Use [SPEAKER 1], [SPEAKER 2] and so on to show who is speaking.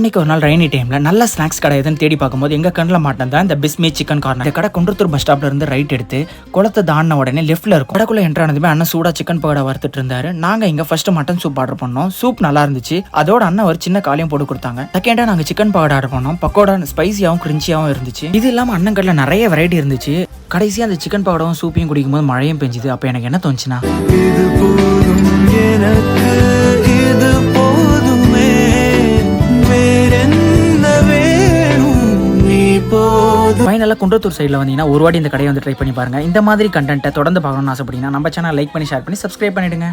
[SPEAKER 1] இன்னைக்கு ஒரு நாள் ரெய்னி டைம்ல நல்ல ஸ்நாக்ஸ் கடை எதுன்னு தேடி பார்க்கும்போது எங்க கண்ணில் மாட்டேன் தான் இந்த பிஸ்மி சிக்கன் கார்னர். இந்த கடை குன்றத்தூர் பஸ் ஸ்டாப்ல இருந்து ரைட் எடுத்து குளத்தை தாண்டின உடனே லெஃப்ட்ல இருக்கும். கடைக்குள்ள என்ட்ரு ஆனதுமே அண்ணன் சூடா சிக்கன் பகோடா வறுத்துட்டு இருந்தாரு. நாங்க இங்க ஃபர்ஸ்ட் மட்டன் சூப் ஆர்டர் பண்ணோம். சூப் நல்லா இருந்துச்சு. அதோட அண்ணன் ஒரு சின்ன காலையும் போட்டு கொடுத்தாங்க. செகண்டா நாங்க சிக்கன் பகோடா ஆர்டர் பண்ணோம். பக்கோடா ஸ்பைசியாவும் கிரிஞ்சியாவும் இருந்துச்சு. இது இல்லாம அண்ணன் கடையில நிறைய வெரைட்டி இருந்துச்சு. கடைசியா அந்த சிக்கன் பகோடாவும் சூப்பையும் குடிக்கும் போது மழையும் பெஞ்சுது. அப்ப எனக்கு என்ன தோணுச்சுன்னா, ஃபைனலாக குன்றத்தூர் சைடில் வந்தீங்கன்னா ஒரு வாட்டி இந்த கடையை வந்து ட்ரை பண்ணி பாருங்க. இந்த மாதிரி கண்டென்ட்டை தொடர்ந்து பார்க்கணும்னு ஆசைப்பட்டீங்கன்னா நம்ம சேனல் லைக் பண்ணி ஷேர் பண்ணி சப்ஸ்கிரைப் பண்ணிடுங்க.